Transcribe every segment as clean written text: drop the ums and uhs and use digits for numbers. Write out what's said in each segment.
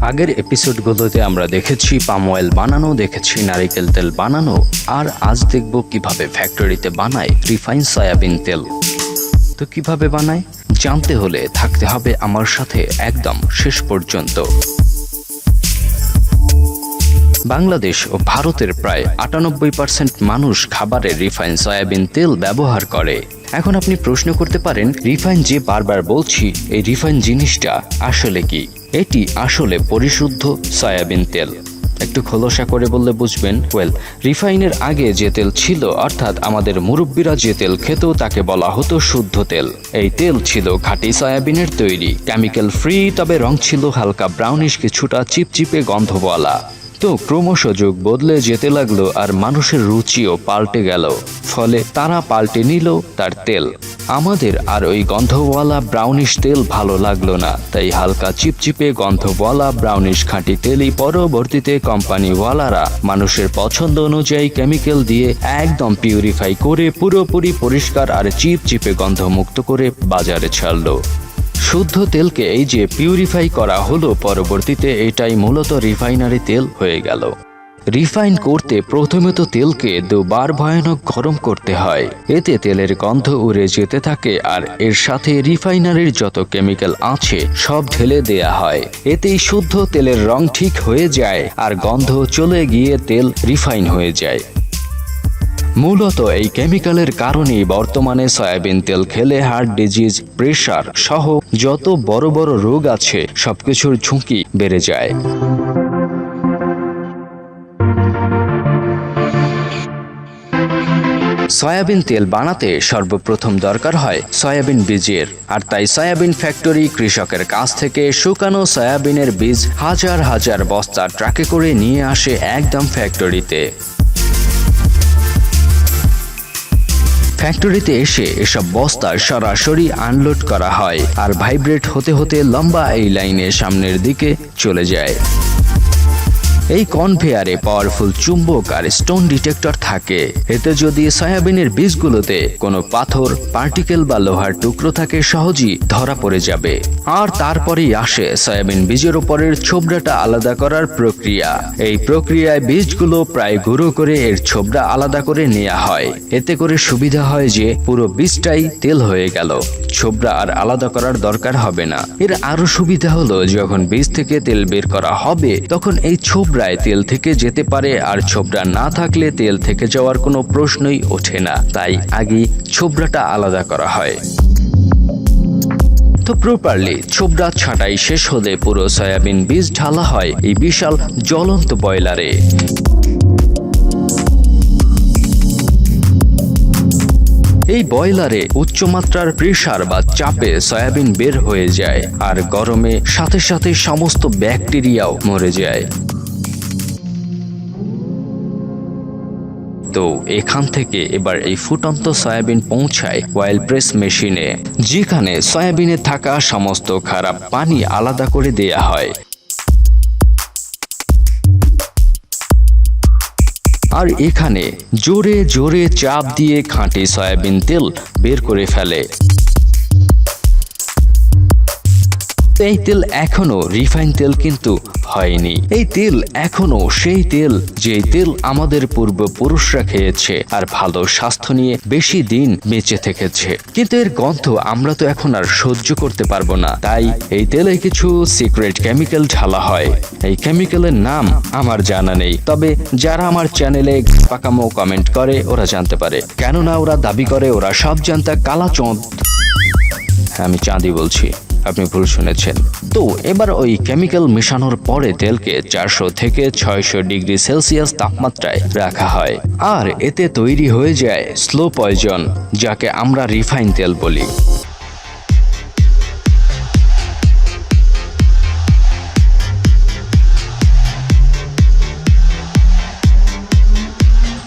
আগের এপিসোডগুলোতে আমরা দেখেছি পাম অয়েল বানানো, দেখেছি নারিকেল তেল বানানো, আর আজ দেখব কিভাবে ফ্যাক্টরিতে বানায় রিফাইন সয়াবিন তেল। তো কিভাবে বানায় জানতে হলে থাকতে হবে আমার সাথে একদম শেষ পর্যন্ত। বাংলাদেশ ও ভারতের প্রায় 98% মানুষ খাবারে রিফাইন সয়াবিন তেল ব্যবহার করে। এখন আপনি প্রশ্ন করতে পারেন, রিফাইন যে বারবার বলছি, এই রিফাইন জিনিসটা আসলে কি? এটি আসলে পরিশুদ্ধ সয়াবিন তেল। একটু খোলসা করে বললে বুঝবেন। রিফাইনের আগে যে তেল ছিল, অর্থাৎ আমাদের মুরব্বীরা যে তেল খেত, তাকে বলা হতো শুদ্ধ তেল। এই তেল ছিল খাঁটি সয়াবিনের তৈরি, কেমিক্যাল ফ্রি, তবে রং ছিল হালকা ব্রাউনিশ, কিছুটা চিপচিপে গন্ধওয়ালা। তো ক্রমশ যুগ বদলে যেতে লাগলো আর মানুষের রুচিও পাল্টে গেল, ফলে তারা পাল্টে নিল তার তেল। আমাদের আর ওই গন্ধওয়ালা ব্রাউনিশ তেল ভালো লাগলো না, তাই হালকা চিপচিপে গন্ধওয়ালা ব্রাউনিশ খাঁটি তেলই পরবর্তীতে কোম্পানিওয়ালারা মানুষের পছন্দ অনুযায়ী কেমিক্যাল দিয়ে একদম পিউরিফাই করে পুরোপুরি পরিষ্কার আর চিপচিপে গন্ধমুক্ত করে বাজারে ছাড়লো। শুদ্ধ তেলকে এই যে পিউরিফাই করা হলো, পরবর্তীতে এটাই মূলত রিফাইনারি তেল হয়ে গেল। রিফাইন করতে প্রথমে তো তেলকে দুবার ভয়ানক গরম করতে হয়, এতে তেলের গন্ধ উড়ে যেতে থাকে আর এর সাথে রিফাইনারির যত কেমিক্যাল আছে সব ঢেলে দেয়া হয়। এতেই শুদ্ধ তেলের রং ঠিক হয়ে যায় আর গন্ধ চলে গিয়ে তেল রিফাইন হয়ে যায়। মূলত এই কেমিক্যালের কারণেই বর্তমানে সয়াবিন তেল খেলে হার্ট ডিজিজ, প্রেশার সহ যত বড় বড় রোগ আছে সবকিছুর ঝুঁকি বেড়ে যায়। সয়াবিন তেল বানাতে সর্বপ্রথম দরকার হয় সয়াবিন বীজের, আর তাই সয়াবিন ফ্যাক্টরি কৃষকের কাছ থেকে শুকানো সয়াবিনের বীজ হাজার হাজার বস্তা ট্রাকে করে নিয়ে আসে একদম ফ্যাক্টরিতে। ফ্যাক্টরিতে এসে এসব বস্তা সরাসরি আনলোড করা হয় আর ভাইব্রেট হতে হতে লম্বা এই লাইনে সামনের দিকে চলে যায়। এই কনভেয়ারে পাওয়ারফুল চুম্বক আর স্টোন ডিটেক্টর থাকে। এতে যদি সয়াবিনের বীজগুলোতে কোনো পাথর, পার্টিকেল বা লোহার টুকরো থাকে, সহজেই ধরা পড়ে যাবে। আর তারপরেই আসে সয়াবিন বীজের উপরের ছোবড়াটা আলাদা করার প্রক্রিয়া। এই প্রক্রিয়ায় বীজগুলো প্রায় গুঁড়ো করে এর ছোবড়া আলাদা করে নেওয়া হয়। এতে করে সুবিধা হয় যে পুরো বীজটাই তেল হয়ে গেল, ছোবড়া আর আলাদা করার দরকার হবে না। এর আরো সুবিধা হলো, যখন বীজ থেকে তেল বের করা হবে তখন এই ছোবড়ায় তেল থেকে যেতে পারে, আর ছোবড়া না থাকলে তেল থেকে যাওয়ার কোনো প্রশ্নই ওঠে না। তাই আগে ছোবড়াটা আলাদা করা হয়। তো প্রপারলি ছোবড়া ছাঁটাই শেষ হলে পুরো সয়াবিন বীজ ঢালা হয় এই বিশাল জ্বলন্ত বয়লারে। এই বয়লারে উচ্চমাত্রার প্রেসার বা চাপে সয়াবিন বের হয়ে যায় আর গরমে সাথে সাথে সমস্ত ব্যাকটেরিয়াও মরে যায়। তো এখান থেকে এবার এই ফুটন্ত সয়াবিন পৌঁছায় অয়েল প্রেস মেশিনে, যেখানে সয়াবিনে থাকা সমস্ত খারাপ পানি আলাদা করে দেয়া হয়। আর এখানে জোরে জোরে চাপ দিয়ে খাঁটি সয়াবিন তেল বের করে ফেলে। এই তেল এখনো রিফাইন তেল কিন্তু হয়নি। এই তেল এখনো সেই তেল, যেই তেল আমাদের পূর্বপুরুষরা খেয়েছে আর ভালো স্বাস্থ্য নিয়ে বেশি দিন বেঁচে থেকেছে। কিন্তু এর গন্ধ আমরা তো এখন আর সহ্য করতে পারবো না, তাই এই তেলে কিছু সিক্রেট কেমিক্যাল ঢালা হয়। এই কেমিক্যালের নাম আমার জানা নেই, তবে যারা আমার চ্যানেলে পাকামো কমেন্ট করে ওরা জানতে পারে, কেননা ওরা দাবি করে ওরা সব জানতা কালাচাঁদ। আমি চাঁদি বলছি, আপনি ভুল শুনেছেন। তো এবার ওই কেমিক্যাল মেশানোর পরে তেলকে 400 থেকে 600 ডিগ্রি সেলসিয়াস তাপমাত্রায় রাখা হয়, আর এতে তৈরি হয়ে যায় স্লো পয়জন, যাকে আমরা রিফাইন তেল বলি।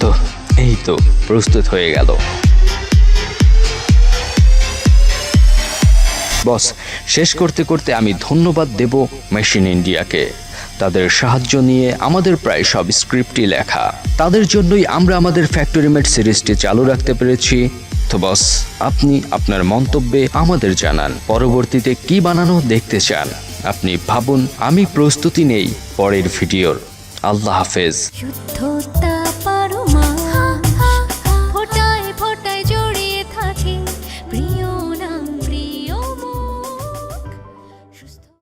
তো এই তো প্রস্তুত হয়ে গেল। বস, শেষ করতে করতে আমি ধন্যবাদ দেব মেশিন ইন্ডিয়াকে। তাদের সাহায্য নিয়ে আমাদের প্রায় সব স্ক্রিপ্টই লেখা। তাদের জন্যই আমরা আমাদের ফ্যাক্টরি মেট সিরিজটি চালু রাখতে পেরেছি। তো বস, আপনি আপনার মন্তব্যে আমাদের জানান পরবর্তীতে কি বানানো দেখতে চান। আপনি ভাবুন, আমি প্রস্তুতি নেই পরের ভিডিওর। আল্লাহ হাফেজ। শুদ্ধতা